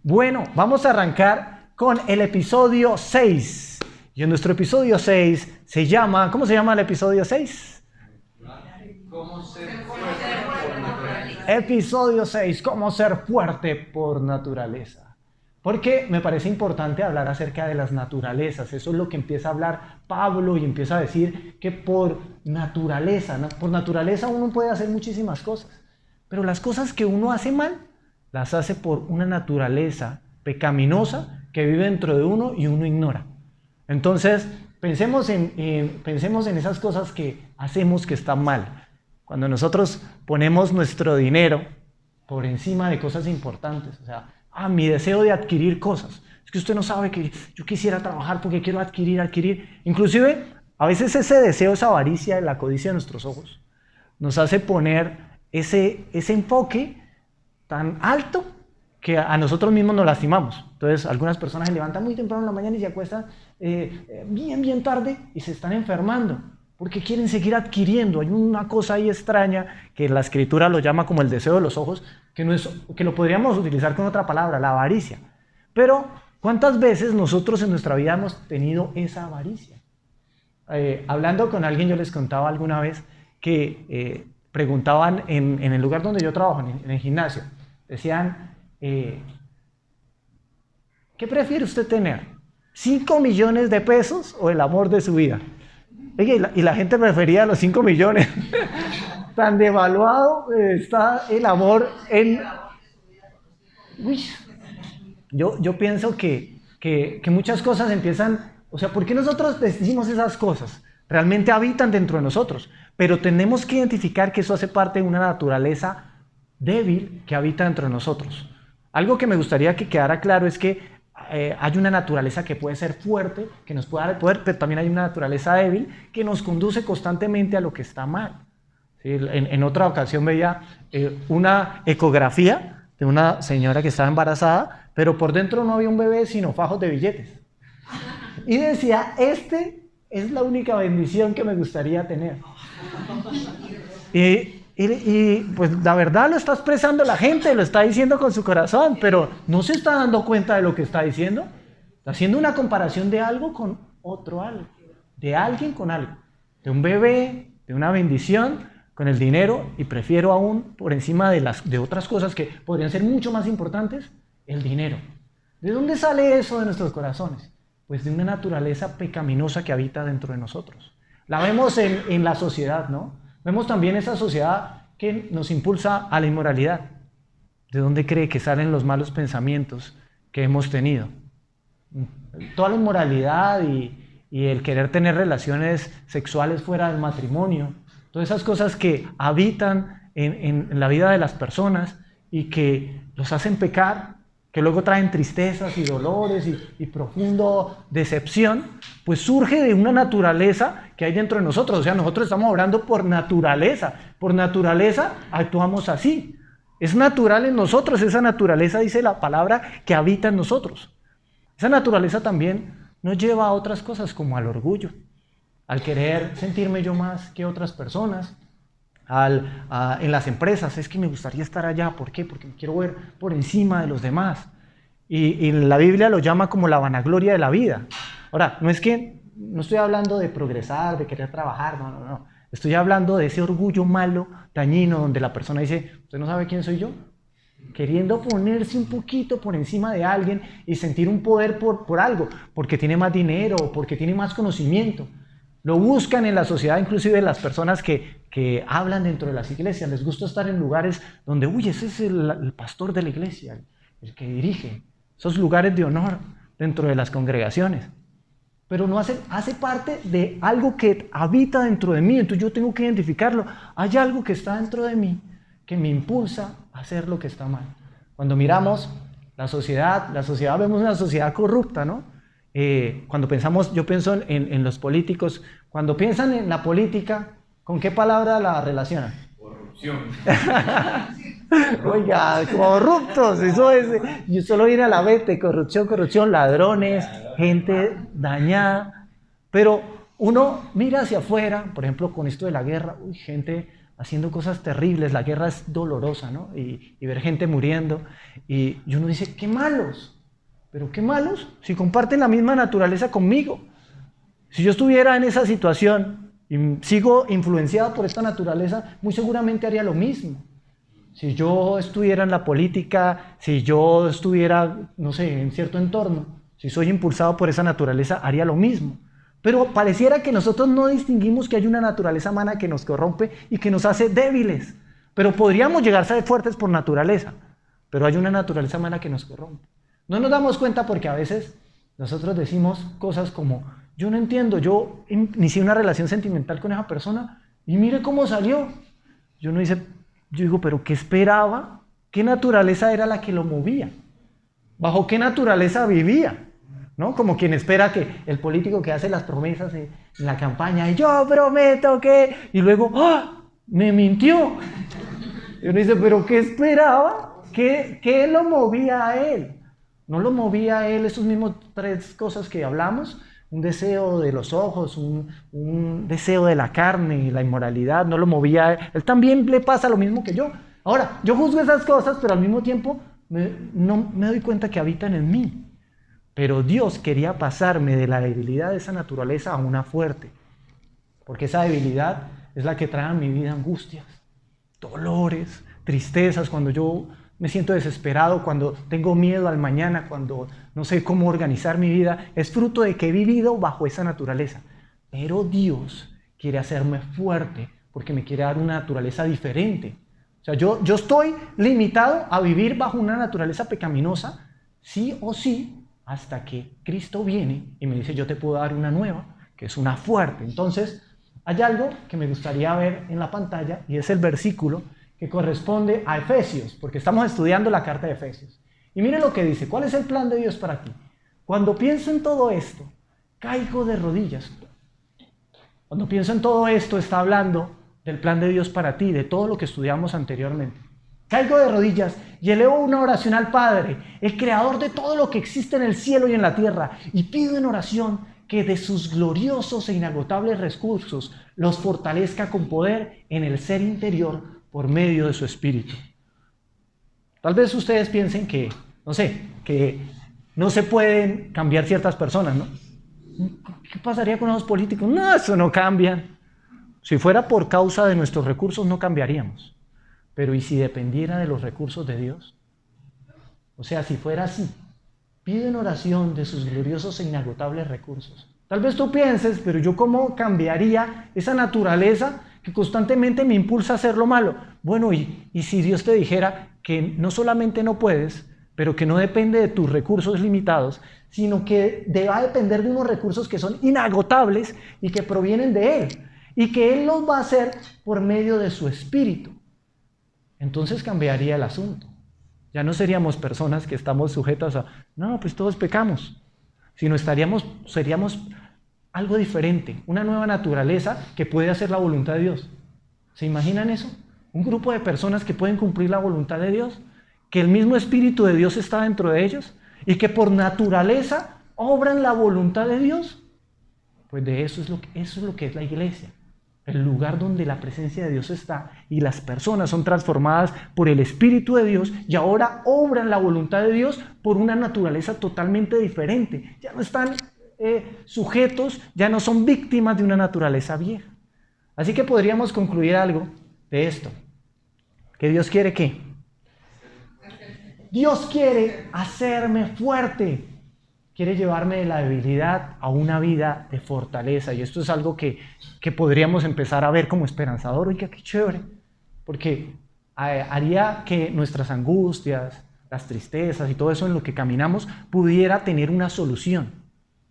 Bueno, vamos a arrancar con el episodio 6. Y en nuestro episodio 6 se llama... ¿Cómo se llama el episodio 6? ¿Cómo ser fuerte por naturaleza? Episodio 6, ¿cómo ser fuerte por naturaleza? Porque me parece importante hablar acerca de las naturalezas. Eso es lo que empieza a hablar Pablo y empieza a decir que por naturaleza uno puede hacer muchísimas cosas. Pero las cosas que uno hace mal, las hace por una naturaleza pecaminosa que vive dentro de uno y uno ignora. Entonces, pensemos en esas cosas que hacemos que están mal. Cuando nosotros ponemos nuestro dinero por encima de cosas importantes, o sea, mi deseo de adquirir cosas. Es que usted no sabe que yo quisiera trabajar porque quiero adquirir. Inclusive, a veces ese deseo, esa avaricia, la codicia de nuestros ojos, nos hace poner ese enfoque tan alto que a nosotros mismos nos lastimamos. Entonces, algunas personas se levantan muy temprano en la mañana y se acuestan bien tarde y se están enfermando porque quieren seguir adquiriendo. Hay una cosa ahí extraña que la Escritura lo llama como el deseo de los ojos, que lo podríamos utilizar con otra palabra, la avaricia. Pero, ¿cuántas veces nosotros en nuestra vida hemos tenido esa avaricia? Hablando con alguien, yo les contaba alguna vez que preguntaban en el lugar donde yo trabajo, en el gimnasio, decían, ¿qué prefiere usted tener? ¿5 millones de pesos o el amor de su vida? Y la gente prefería los 5 millones. Tan devaluado está el amor en... Uy. Yo pienso que muchas cosas empiezan... O sea, ¿por qué nosotros decimos esas cosas? Realmente habitan dentro de nosotros, pero tenemos que identificar que eso hace parte de una naturaleza débil que habita dentro de nosotros. Algo que me gustaría que quedara claro es que hay una naturaleza que puede ser fuerte, que nos puede dar el poder, pero también hay una naturaleza débil que nos conduce constantemente a lo que está mal. ¿Sí? En otra ocasión veía una ecografía de una señora que estaba embarazada, pero por dentro no había un bebé, sino fajos de billetes. Y decía, es la única bendición que me gustaría tener. Y pues la verdad lo está expresando la gente, lo está diciendo con su corazón, pero no se está dando cuenta de lo que está diciendo. Está haciendo una comparación de algo con otro algo, de alguien con algo, de un bebé, de una bendición, con el dinero, y prefiero aún por encima de otras cosas que podrían ser mucho más importantes, el dinero. ¿De dónde sale eso de nuestros corazones? Pues de una naturaleza pecaminosa que habita dentro de nosotros. La vemos en la sociedad, ¿no? Vemos también esa sociedad que nos impulsa a la inmoralidad. ¿De dónde cree que salen los malos pensamientos que hemos tenido? Toda la inmoralidad y el querer tener relaciones sexuales fuera del matrimonio, todas esas cosas que habitan en la vida de las personas y que los hacen pecar, que luego traen tristezas y dolores y profundo decepción, pues surge de una naturaleza que hay dentro de nosotros. O sea, nosotros estamos obrando por naturaleza actuamos así. Es natural en nosotros, esa naturaleza, dice la palabra, que habita en nosotros. Esa naturaleza también nos lleva a otras cosas como al orgullo, al querer sentirme yo más que otras personas, en las empresas, es que me gustaría estar allá. ¿Por qué? Porque me quiero ver por encima de los demás. Y la Biblia lo llama como la vanagloria de la vida. Ahora, no estoy hablando de progresar, de querer trabajar, no. Estoy hablando de ese orgullo malo, dañino, donde la persona dice, ¿usted no sabe quién soy yo? Queriendo ponerse un poquito por encima de alguien y sentir un poder por algo, porque tiene más dinero, porque tiene más conocimiento. Lo buscan en la sociedad, inclusive las personas que hablan dentro de las iglesias. Les gusta estar en lugares donde, ese es el pastor de la iglesia, el que dirige. Esos lugares de honor dentro de las congregaciones. Pero no hace parte de algo que habita dentro de mí, entonces yo tengo que identificarlo. Hay algo que está dentro de mí que me impulsa a hacer lo que está mal. Cuando miramos la sociedad vemos una sociedad corrupta, ¿no? Cuando pensamos, yo pienso en los políticos, cuando piensan en la política, ¿con qué palabra la relacionan? Corrupción. Oiga, corruptos, eso es, yo solo viene a la mente, corrupción, ladrones, gente dañada, pero uno mira hacia afuera, por ejemplo, con esto de la guerra, gente haciendo cosas terribles, la guerra es dolorosa, ¿no? Y ver gente muriendo, y uno dice, qué malos, pero qué malos si comparten la misma naturaleza conmigo. Si yo estuviera en esa situación y sigo influenciado por esta naturaleza, muy seguramente haría lo mismo. Si yo estuviera en la política, si yo estuviera, no sé, en cierto entorno, si soy impulsado por esa naturaleza, haría lo mismo. Pero pareciera que nosotros no distinguimos que hay una naturaleza humana que nos corrompe y que nos hace débiles. Pero podríamos llegar a ser fuertes por naturaleza, pero hay una naturaleza humana que nos corrompe. No nos damos cuenta porque a veces nosotros decimos cosas como, yo no entiendo, yo inicié una relación sentimental con esa persona y mire cómo salió. Yo digo, pero ¿qué esperaba? ¿Qué naturaleza era la que lo movía? ¿Bajo qué naturaleza vivía? ¿No? Como quien espera que el político que hace las promesas en la campaña, y yo prometo que, y luego, ¡ah! Me mintió. Y uno dice, ¿pero qué esperaba? ¿Qué lo movía a él? No lo movía a él esos mismos 3 cosas que hablamos, un deseo de los ojos, un deseo de la carne, la inmoralidad, no lo movía a él. Él también le pasa lo mismo que yo. Ahora, yo juzgo esas cosas, pero al mismo tiempo no me doy cuenta que habitan en mí. Pero Dios quería pasarme de la debilidad de esa naturaleza a una fuerte. Porque esa debilidad es la que trae a mi vida angustias, dolores, tristezas, cuando yo me siento desesperado, cuando tengo miedo al mañana, cuando no sé cómo organizar mi vida. Es fruto de que he vivido bajo esa naturaleza. Pero Dios quiere hacerme fuerte porque me quiere dar una naturaleza diferente. O sea, yo estoy limitado a vivir bajo una naturaleza pecaminosa, sí o sí, hasta que Cristo viene y me dice, yo te puedo dar una nueva, que es una fuerte. Entonces, hay algo que me gustaría ver en la pantalla, y es el versículo que corresponde a Efesios, porque estamos estudiando la carta de Efesios. Y mire lo que dice, ¿cuál es el plan de Dios para ti? Cuando pienso en todo esto, caigo de rodillas. Cuando pienso en todo esto, está hablando del plan de Dios para ti, de todo lo que estudiamos anteriormente. Caigo de rodillas y elevo una oración al Padre, el creador de todo lo que existe en el cielo y en la tierra, y pido en oración que de sus gloriosos e inagotables recursos los fortalezca con poder en el ser interior por medio de su Espíritu. Tal vez ustedes piensen que no se pueden cambiar ciertas personas, ¿no? ¿Qué pasaría con los políticos? No, eso no cambia. Si fuera por causa de nuestros recursos, no cambiaríamos. Pero ¿y si dependiera de los recursos de Dios? O sea, si fuera así, pido en oración de sus gloriosos e inagotables recursos. Tal vez tú pienses, pero ¿yo cómo cambiaría esa naturaleza que constantemente me impulsa a hacer lo malo? Bueno, y si Dios te dijera que no solamente no puedes, pero que no depende de tus recursos limitados, sino que va a depender de unos recursos que son inagotables y que provienen de Él, y que Él los va a hacer por medio de su Espíritu. Entonces cambiaría el asunto. Ya no seríamos personas que estamos sujetas a, no, pues todos pecamos, sino seríamos algo diferente, una nueva naturaleza que puede hacer la voluntad de Dios. ¿Se imaginan eso? Un grupo de personas que pueden cumplir la voluntad de Dios, que el mismo Espíritu de Dios está dentro de ellos y que por naturaleza obran la voluntad de Dios. Pues de eso es lo que es la iglesia. El lugar donde la presencia de Dios está y las personas son transformadas por el Espíritu de Dios y ahora obran la voluntad de Dios por una naturaleza totalmente diferente. Ya no están sujetos, ya no son víctimas de una naturaleza vieja. Así que podríamos concluir algo de esto. ¿Que Dios quiere qué? Dios quiere hacerme fuerte. Quiere llevarme de la debilidad a una vida de fortaleza. Y esto es algo que podríamos empezar a ver como esperanzador. Oiga, qué chévere. Porque haría que nuestras angustias, las tristezas y todo eso en lo que caminamos pudiera tener una solución.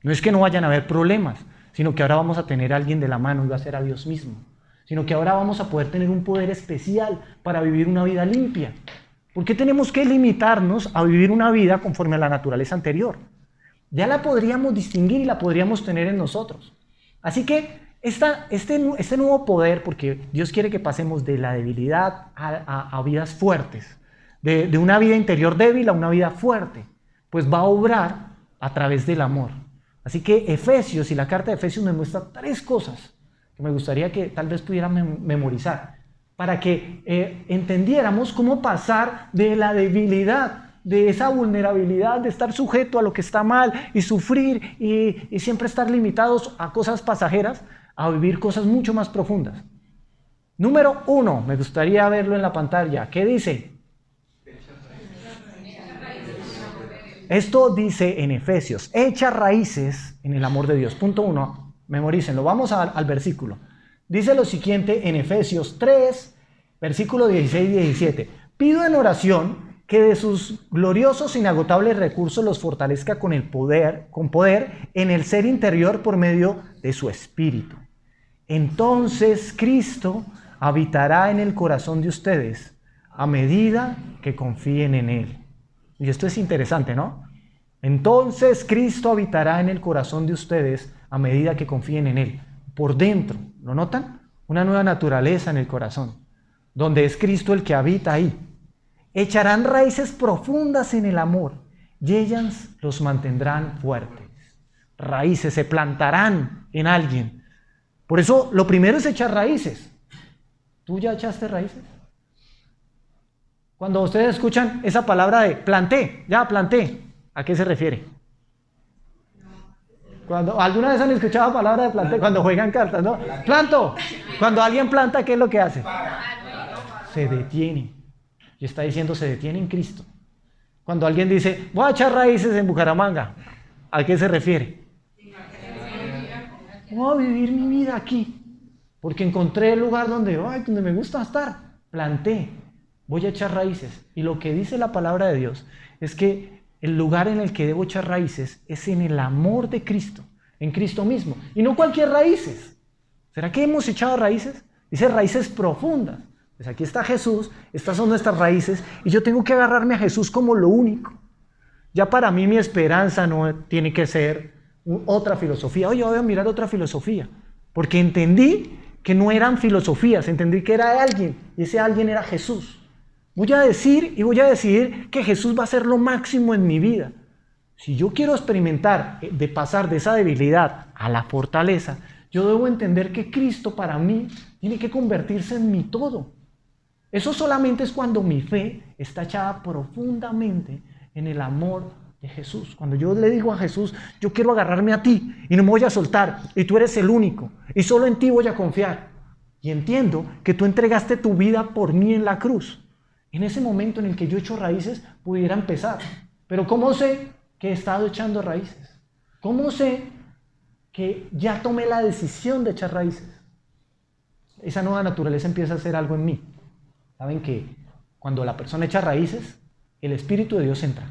No es que no vayan a haber problemas, sino que ahora vamos a tener a alguien de la mano y va a ser a Dios mismo. Sino que ahora vamos a poder tener un poder especial para vivir una vida limpia. ¿Por qué tenemos que limitarnos a vivir una vida conforme a la naturaleza anterior? Ya la podríamos distinguir y la podríamos tener en nosotros. Así que este nuevo poder, porque Dios quiere que pasemos de la debilidad a vidas fuertes, de una vida interior débil a una vida fuerte, pues va a obrar a través del amor. Así que Efesios y la carta de Efesios me muestra 3 cosas que me gustaría que tal vez pudieran memorizar. para que entendiéramos cómo pasar de la debilidad, de esa vulnerabilidad, de estar sujeto a lo que está mal y sufrir y siempre estar limitados a cosas pasajeras, a vivir cosas mucho más profundas. Número 1, me gustaría verlo en la pantalla. ¿Qué dice? Esto dice en Efesios, echa raíces en el amor de Dios. Punto 1, memorícenlo. Vamos al versículo. Dice lo siguiente en Efesios 3, versículo 16 y 17. Pido en oración que de sus gloriosos e inagotables recursos los fortalezca con poder en el ser interior por medio de su Espíritu. Entonces Cristo habitará en el corazón de ustedes a medida que confíen en Él. Y esto es interesante, ¿no? Entonces Cristo habitará en el corazón de ustedes a medida que confíen en Él. Por dentro, ¿lo notan? Una nueva naturaleza en el corazón, donde es Cristo el que habita ahí. Echarán raíces profundas en el amor y ellas los mantendrán fuertes. Raíces, se plantarán en alguien. Por eso, lo primero es echar raíces. ¿Tú ya echaste raíces? Cuando ustedes escuchan esa palabra de planté, ya planté, ¿a qué se refiere? ¿Alguna vez han escuchado la palabra de planté? Cuando juegan cartas, ¿no? Planto. Cuando alguien planta, ¿qué es lo que hace? Se detiene. Y está diciendo, se detiene en Cristo. Cuando alguien dice, voy a echar raíces en Bucaramanga, ¿a qué se refiere? Voy a vivir mi vida aquí, porque encontré el lugar donde me gusta estar. Planté, voy a echar raíces. Y lo que dice la palabra de Dios es que el lugar en el que debo echar raíces es en el amor de Cristo, en Cristo mismo. Y no cualquier raíces. ¿Será que hemos echado raíces? Dice raíces profundas. Pues aquí está Jesús, estas son nuestras raíces, y yo tengo que agarrarme a Jesús como lo único. Ya para mí mi esperanza no tiene que ser otra filosofía. Oye, voy a mirar otra filosofía, porque entendí que no eran filosofías, entendí que era alguien, y ese alguien era Jesús. Voy a decir y voy a decidir que Jesús va a ser lo máximo en mi vida. Si yo quiero experimentar de pasar de esa debilidad a la fortaleza, yo debo entender que Cristo para mí tiene que convertirse en mi todo. Eso solamente es cuando mi fe está echada profundamente en el amor de Jesús. Cuando yo le digo a Jesús, yo quiero agarrarme a ti y no me voy a soltar, y tú eres el único, y solo en ti voy a confiar. Y entiendo que tú entregaste tu vida por mí en la cruz. En ese momento en el que yo echo raíces, pudiera empezar. Pero ¿cómo sé que he estado echando raíces? ¿Cómo sé que ya tomé la decisión de echar raíces? Esa nueva naturaleza empieza a hacer algo en mí. Saben que cuando la persona echa raíces, el Espíritu de Dios entra.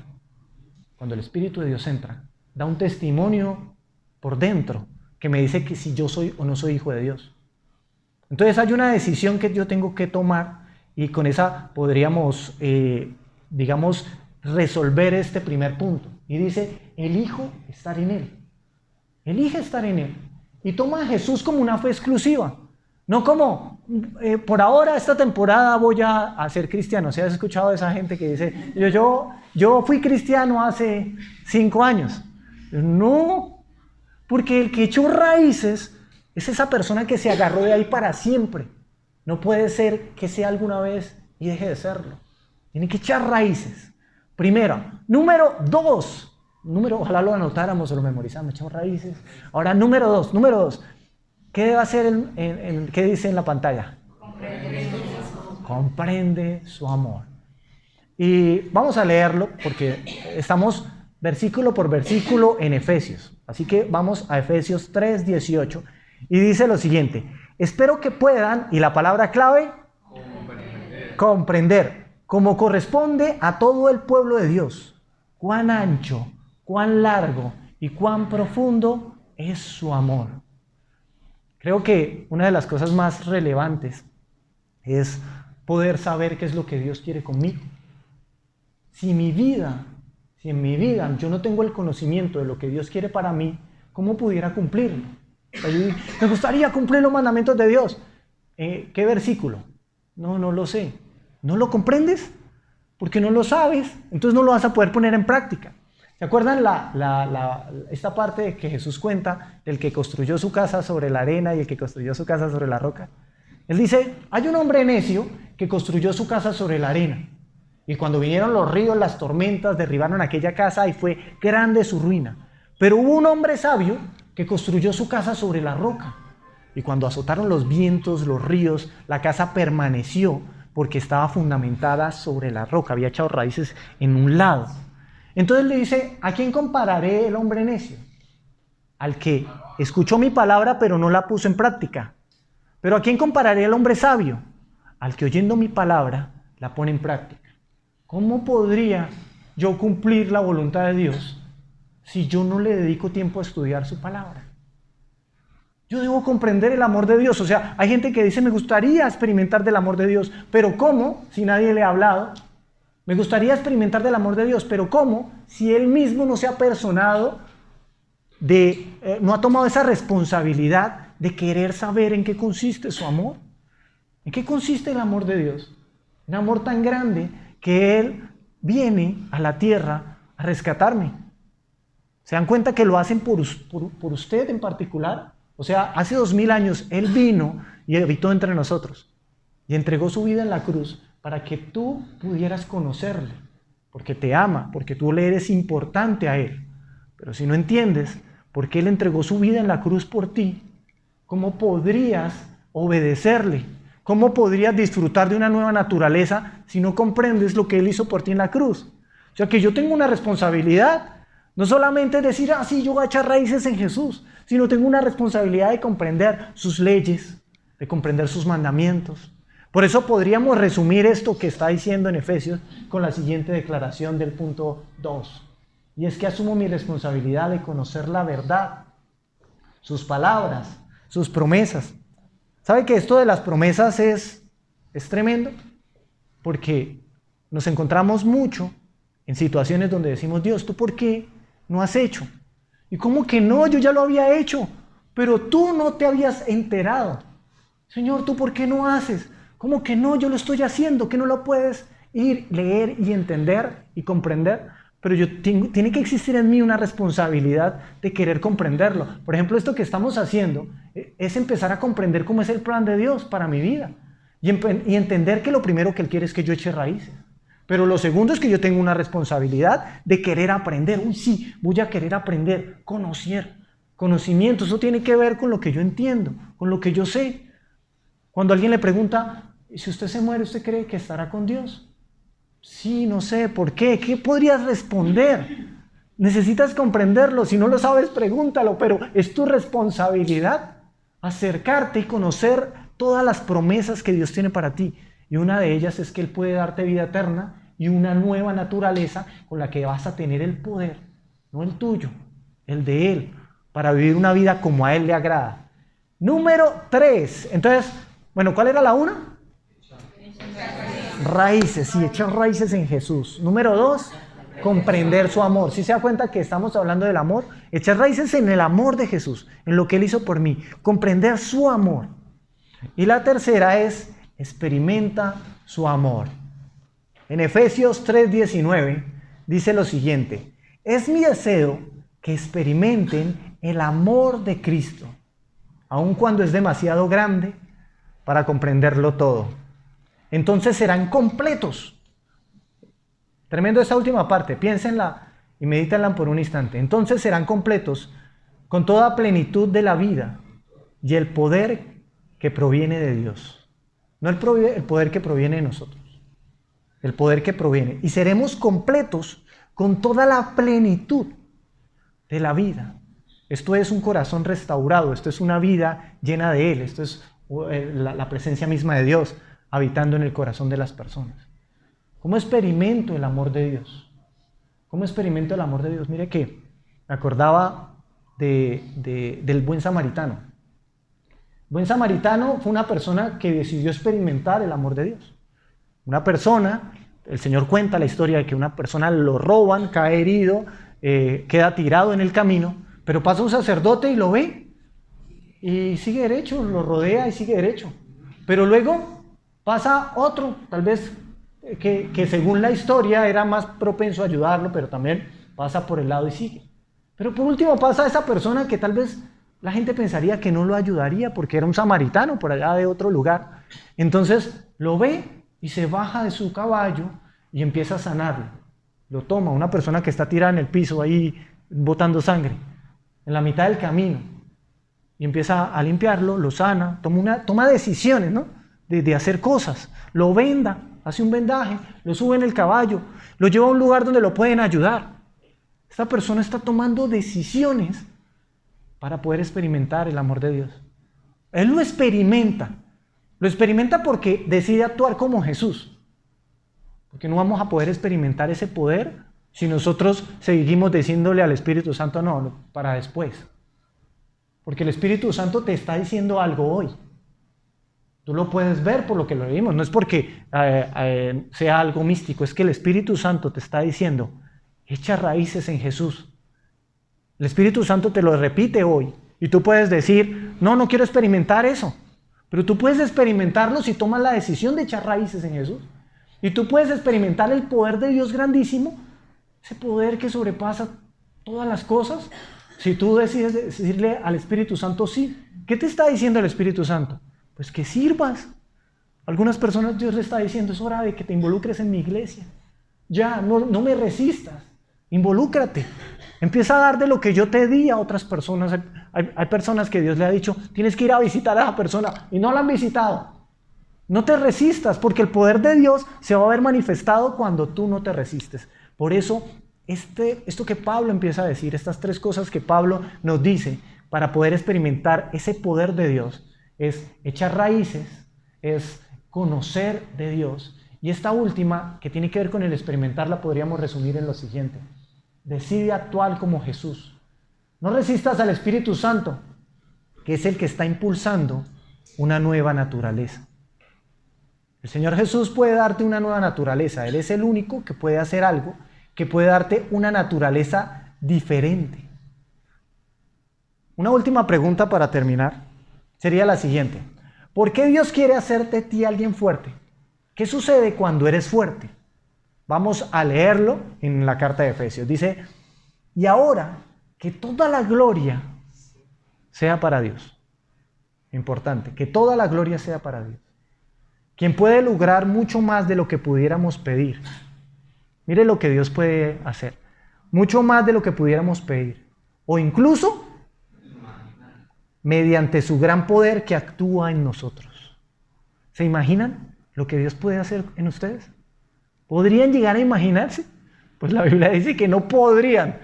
Cuando el Espíritu de Dios entra, da un testimonio por dentro que me dice que si yo soy o no soy hijo de Dios. Entonces hay una decisión que yo tengo que tomar y con esa podríamos, resolver este primer punto. Y dice, elijo estar en Él. Elige estar en Él. Y toma a Jesús como una fe exclusiva. No como, por ahora, esta temporada voy a ser cristiano. ¿Sí has escuchado de esa gente que dice, yo fui cristiano hace 5 años? No, porque el que echó raíces es esa persona que se agarró de ahí para siempre. No puede ser que sea alguna vez y deje de serlo. Tiene que echar raíces. Primero. Número 2. Ojalá lo anotáramos o lo memorizamos. Echamos raíces. Ahora, número 2. ¿Qué debe hacer qué dice en la pantalla? Comprende su amor. Y vamos a leerlo porque estamos versículo por versículo en Efesios. Así que vamos a Efesios 3:18 y dice lo siguiente. Espero que puedan, y la palabra clave, comprender, como corresponde a todo el pueblo de Dios, cuán ancho, cuán largo y cuán profundo es su amor. Creo que una de las cosas más relevantes es poder saber qué es lo que Dios quiere conmigo. Si en mi vida yo no tengo el conocimiento de lo que Dios quiere para mí, ¿cómo pudiera cumplirlo? Me gustaría cumplir los mandamientos de Dios. ¿Qué versículo? No lo sé. ¿No lo comprendes? Porque no lo sabes, entonces no lo vas a poder poner en práctica. ¿Se acuerdan esta parte de que Jesús cuenta del que construyó su casa sobre la arena y el que construyó su casa sobre la roca? Él dice, hay un hombre necio que construyó su casa sobre la arena. Y cuando vinieron los ríos, las tormentas, derribaron aquella casa y fue grande su ruina. Pero hubo un hombre sabio que construyó su casa sobre la roca. Y cuando azotaron los vientos, los ríos, la casa permaneció porque estaba fundamentada sobre la roca, había echado raíces en un lado. Entonces le dice, ¿a quién compararé el hombre necio? Al que escuchó mi palabra pero no la puso en práctica. ¿Pero a quién compararé el hombre sabio? Al que oyendo mi palabra la pone en práctica. ¿Cómo podría yo cumplir la voluntad de Dios si yo no le dedico tiempo a estudiar su palabra? Yo debo comprender el amor de Dios. O sea, hay gente que dice, me gustaría experimentar del amor de Dios, pero ¿cómo? Si nadie le ha hablado. Me gustaría experimentar del amor de Dios, pero ¿cómo? Si él mismo no se ha personado, no ha tomado esa responsabilidad de querer saber en qué consiste su amor. ¿En qué consiste el amor de Dios? Un amor tan grande que Él viene a la tierra a rescatarme. ¿Se dan cuenta que lo hacen por usted en particular? O sea, hace 2000 años Él vino y habitó entre nosotros y entregó su vida en la cruz para que tú pudieras conocerle, porque te ama, porque tú le eres importante a Él. Pero si no entiendes por qué Él entregó su vida en la cruz por ti, ¿cómo podrías obedecerle? ¿Cómo podrías disfrutar de una nueva naturaleza si no comprendes lo que Él hizo por ti en la cruz? O sea que yo tengo una responsabilidad. No solamente decir, sí, yo voy a echar raíces en Jesús, sino tengo una responsabilidad de comprender sus leyes, de comprender sus mandamientos. Por eso podríamos resumir esto que está diciendo en Efesios con la siguiente declaración del punto 2. Y es que asumo mi responsabilidad de conocer la verdad, sus palabras, sus promesas. ¿Sabe que esto de las promesas es tremendo? Porque nos encontramos mucho en situaciones donde decimos, Dios, ¿tú por qué no has hecho? ¿Y cómo que no? Yo ya lo había hecho, pero tú no te habías enterado. Señor, ¿tú por qué no haces? ¿Cómo que no? Yo lo estoy haciendo, que no lo puedes ir, leer y entender y comprender. Pero tiene que existir en mí una responsabilidad de querer comprenderlo. Por ejemplo, esto que estamos haciendo es empezar a comprender cómo es el plan de Dios para mi vida y entender que lo primero que Él quiere es que yo eche raíces. Pero lo segundo es que yo tengo una responsabilidad de querer aprender. Sí, voy a querer aprender, conocer. Conocimiento, eso tiene que ver con lo que yo entiendo, con lo que yo sé. Cuando alguien le pregunta, si usted se muere, ¿usted cree que estará con Dios? Sí, no sé, ¿por qué? ¿Qué podrías responder? Necesitas comprenderlo, si no lo sabes, pregúntalo, pero es tu responsabilidad acercarte y conocer todas las promesas que Dios tiene para ti. Y una de ellas es que Él puede darte vida eterna y una nueva naturaleza con la que vas a tener el poder, no el tuyo, el de Él, para vivir una vida como a Él le agrada. Número 3. Entonces, bueno, ¿cuál era la 1? Raíces, sí, echar raíces en Jesús. Número 2, comprender su amor. ¿Sí se da cuenta que estamos hablando del amor? Echar raíces en el amor de Jesús, en lo que Él hizo por mí. Comprender su amor. Y la tercera es, experimenta su amor. En Efesios 3:19 dice lo siguiente: es mi deseo que experimenten el amor de Cristo, aun cuando es demasiado grande para comprenderlo todo. Entonces serán completos. Tremendo esta última parte, piénsenla y medítenla por un instante. Entonces serán completos con toda plenitud de la vida y el poder que proviene de Dios. No el poder que proviene de nosotros, el poder que proviene. Y seremos completos con toda la plenitud de la vida. Esto es un corazón restaurado, esto es una vida llena de Él, esto es la presencia misma de Dios habitando en el corazón de las personas. ¿Cómo experimento el amor de Dios? ¿Cómo experimento el amor de Dios? Mire que me acordaba del buen samaritano. El buen samaritano fue una persona que decidió experimentar el amor de Dios. Una persona, el Señor cuenta la historia de que una persona lo roban, cae herido, queda tirado en el camino, pero pasa un sacerdote y lo ve y sigue derecho, lo rodea y sigue derecho. Pero luego pasa otro, tal vez que según la historia era más propenso a ayudarlo, pero también pasa por el lado y sigue. Pero por último pasa esa persona que tal vez la gente pensaría que no lo ayudaría porque era un samaritano por allá de otro lugar. Entonces lo ve y se baja de su caballo y empieza a sanarlo. Lo toma, una persona que está tirada en el piso ahí botando sangre, en la mitad del camino, y empieza a limpiarlo, lo sana, toma decisiones, ¿no? de hacer cosas, lo venda, hace un vendaje, lo sube en el caballo, lo lleva a un lugar donde lo pueden ayudar. Esta persona está tomando decisiones para poder experimentar el amor de Dios. Él lo experimenta porque decide actuar como Jesús. Porque no vamos a poder experimentar ese poder si nosotros seguimos diciéndole al Espíritu Santo, no, para después. Porque el Espíritu Santo te está diciendo algo hoy. Tú lo puedes ver por lo que lo vimos. No es porque sea algo místico, es que el Espíritu Santo te está diciendo, echa raíces en Jesús. El Espíritu Santo te lo repite hoy. Y tú puedes decir, no quiero experimentar eso. Pero tú puedes experimentarlo si tomas la decisión de echar raíces en Jesús. Y tú puedes experimentar el poder de Dios grandísimo, ese poder que sobrepasa todas las cosas, si tú decides decirle al Espíritu Santo sí. ¿Qué te está diciendo el Espíritu Santo? Pues que sirvas. Algunas personas Dios le está diciendo, es hora de que te involucres en mi iglesia. Ya, no me resistas, involúcrate. Empieza a dar de lo que yo te di a otras personas. Hay personas que Dios le ha dicho, tienes que ir a visitar a esa persona y no la han visitado. No te resistas, porque el poder de Dios se va a ver manifestado cuando tú no te resistes. Por eso, esto que Pablo empieza a decir, estas tres cosas que Pablo nos dice para poder experimentar ese poder de Dios, es echar raíces, es conocer de Dios. Y esta última, que tiene que ver con el experimentar, la podríamos resumir en lo siguiente. Decide actuar como Jesús. No resistas al Espíritu Santo, que es el que está impulsando una nueva naturaleza. El Señor Jesús puede darte una nueva naturaleza. Él es el único que puede hacer algo que puede darte una naturaleza diferente. Una última pregunta para terminar sería la siguiente. ¿Por qué Dios quiere hacerte de ti alguien fuerte? ¿Qué sucede cuando eres fuerte? Vamos a leerlo en la carta de Efesios. Dice, y ahora que toda la gloria sea para Dios. Importante, que toda la gloria sea para Dios. Quien puede lograr mucho más de lo que pudiéramos pedir. Mire lo que Dios puede hacer. Mucho más de lo que pudiéramos pedir. O incluso mediante su gran poder que actúa en nosotros. ¿Se imaginan lo que Dios puede hacer en ustedes? ¿Podrían llegar a imaginarse? Pues la Biblia dice que no podrían.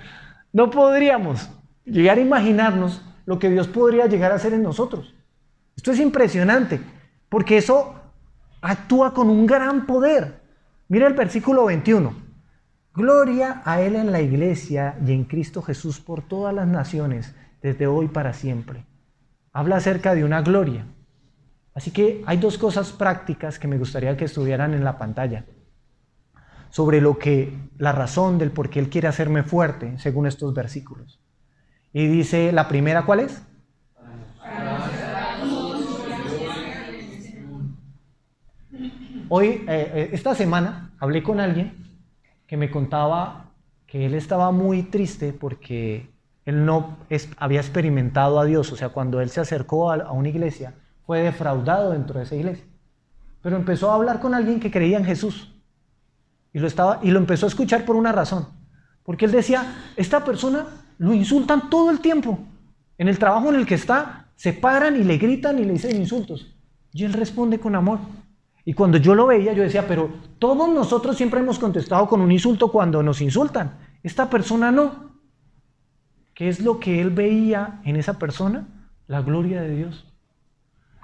No podríamos llegar a imaginarnos lo que Dios podría llegar a hacer en nosotros. Esto es impresionante, porque eso actúa con un gran poder. Mira el versículo 21. Gloria a Él en la iglesia y en Cristo Jesús por todas las naciones, desde hoy para siempre. Habla acerca de una gloria. Así que hay dos cosas prácticas que me gustaría que estuvieran en la pantalla. Sobre la razón del por qué Él quiere hacerme fuerte, según estos versículos. Y dice, la primera, ¿cuál es? Hoy, esta semana, hablé con alguien que me contaba que él estaba muy triste porque él no había experimentado a Dios. O sea, cuando él se acercó a una iglesia, fue defraudado dentro de esa iglesia. Pero empezó a hablar con alguien que creía en Jesús. Y lo empezó a escuchar por una razón. Porque él decía, esta persona lo insultan todo el tiempo. En el trabajo en el que está, se paran y le gritan y le dicen insultos. Y él responde con amor. Y cuando yo lo veía, yo decía, pero todos nosotros siempre hemos contestado con un insulto cuando nos insultan. Esta persona no. ¿Qué es lo que él veía en esa persona? La gloria de Dios.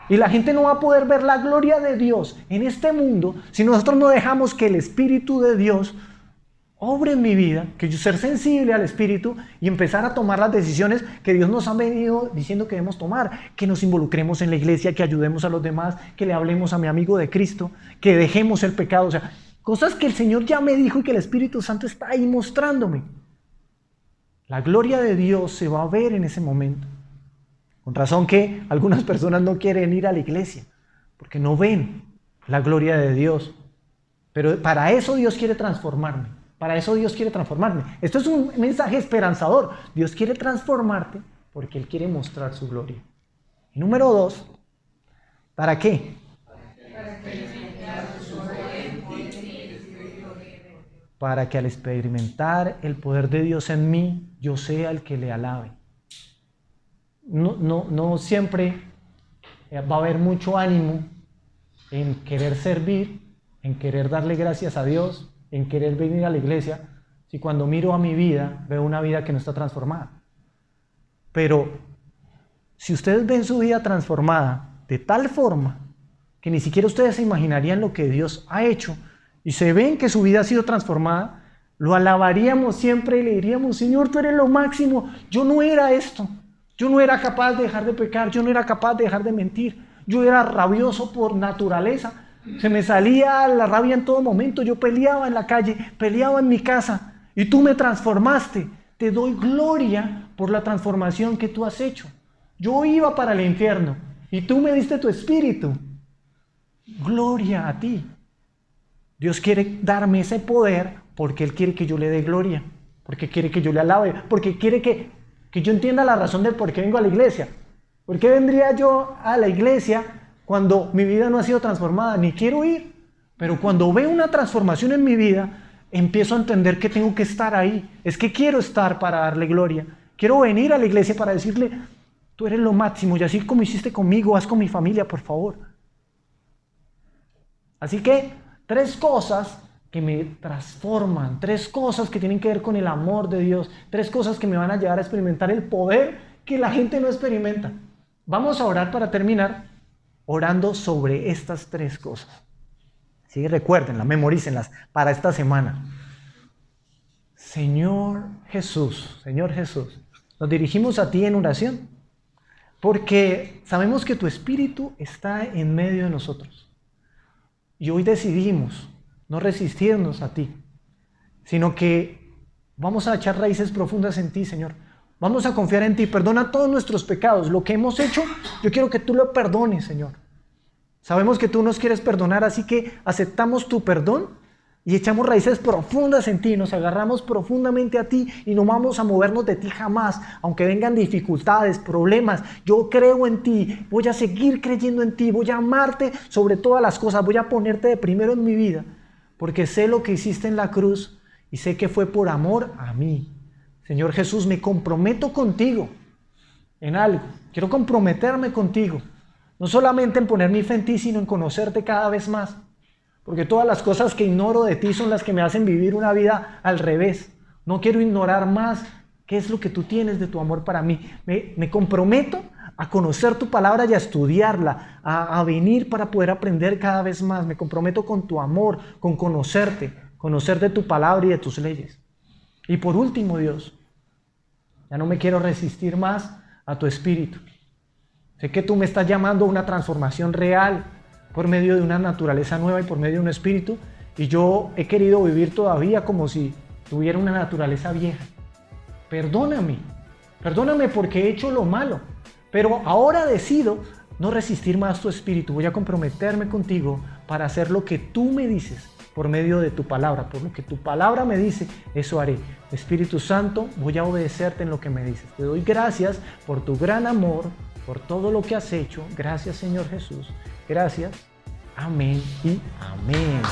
Y la gente no va a poder ver la gloria de Dios en este mundo si nosotros no dejamos que el Espíritu de Dios obre en mi vida, que yo ser sensible al Espíritu y empezar a tomar las decisiones que Dios nos ha venido diciendo que debemos tomar, que nos involucremos en la iglesia, que ayudemos a los demás, que le hablemos a mi amigo de Cristo, que dejemos el pecado, o sea, cosas que el Señor ya me dijo y que el Espíritu Santo está ahí mostrándome. La gloria de Dios se va a ver en ese momento. Con razón que algunas personas no quieren ir a la iglesia, porque no ven la gloria de Dios. Pero para eso Dios quiere transformarme. Para eso Dios quiere transformarme. Esto es un mensaje esperanzador. Dios quiere transformarte porque Él quiere mostrar su gloria. Y número 2, ¿para qué? para que al experimentar el poder de Dios en mí, yo sea el que le alabe. No siempre va a haber mucho ánimo en querer servir, en querer darle gracias a Dios, en querer venir a la iglesia, si cuando miro a mi vida, veo una vida que no está transformada. Pero si ustedes ven su vida transformada de tal forma que ni siquiera ustedes se imaginarían lo que Dios ha hecho, y se ven que su vida ha sido transformada, lo alabaríamos siempre y le diríamos: Señor, tú eres lo máximo. Yo no era esto. Yo no era capaz de dejar de pecar. Yo no era capaz de dejar de mentir. Yo era rabioso por naturaleza. Se me salía la rabia en todo momento. Yo peleaba en la calle, peleaba en mi casa. Y tú me transformaste. Te doy gloria por la transformación que tú has hecho. Yo iba para el infierno y tú me diste tu espíritu. Gloria a ti. Dios quiere darme ese poder porque Él quiere que yo le dé gloria, porque quiere que yo le alabe, porque quiere que yo entienda la razón del por qué vengo a la iglesia. ¿Por qué vendría yo a la iglesia cuando mi vida no ha sido transformada? Ni quiero ir, pero cuando veo una transformación en mi vida, empiezo a entender que tengo que estar ahí. Es que quiero estar para darle gloria. Quiero venir a la iglesia para decirle: tú eres lo máximo, y así como hiciste conmigo, haz con mi familia, por favor. Así que 3 cosas que me transforman, 3 cosas que tienen que ver con el amor de Dios, 3 cosas que me van a llevar a experimentar el poder que la gente no experimenta. Vamos a orar para terminar, orando sobre estas 3 cosas. Sí, recuérdenlas, memorícenlas para esta semana. Señor Jesús, nos dirigimos a ti en oración, porque sabemos que tu Espíritu está en medio de nosotros. Y hoy decidimos no resistirnos a ti, sino que vamos a echar raíces profundas en ti, Señor. Vamos a confiar en ti. Perdona todos nuestros pecados. Lo que hemos hecho, yo quiero que tú lo perdones, Señor. Sabemos que tú nos quieres perdonar, así que aceptamos tu perdón y echamos raíces profundas en ti. Nos agarramos profundamente a ti y no vamos a movernos de ti jamás, aunque vengan dificultades, problemas. Yo creo en ti, voy a seguir creyendo en ti, voy a amarte sobre todas las cosas, voy a ponerte de primero en mi vida, porque sé lo que hiciste en la cruz y sé que fue por amor a mí. Señor Jesús, me comprometo contigo en algo. Quiero comprometerme contigo, no solamente en poner mi fe en ti, sino en conocerte cada vez más. Porque todas las cosas que ignoro de ti son las que me hacen vivir una vida al revés. No quiero ignorar más qué es lo que tú tienes de tu amor para mí. Me comprometo a conocer tu palabra y a estudiarla, a venir para poder aprender cada vez más. Me comprometo con tu amor, con conocerte, conocer de tu palabra y de tus leyes. Y por último, Dios, ya no me quiero resistir más a tu espíritu. Sé que tú me estás llamando a una transformación real por medio de una naturaleza nueva y por medio de un espíritu, y yo he querido vivir todavía como si tuviera una naturaleza vieja. Perdóname porque he hecho lo malo, pero ahora decido no resistir más tu espíritu. Voy a comprometerme contigo para hacer lo que tú me dices por medio de tu palabra. Por lo que tu palabra me dice, eso haré. Espíritu Santo, voy a obedecerte en lo que me dices. Te doy gracias por tu gran amor, por todo lo que has hecho. Gracias, Señor Jesús. Gracias. Amén y amén.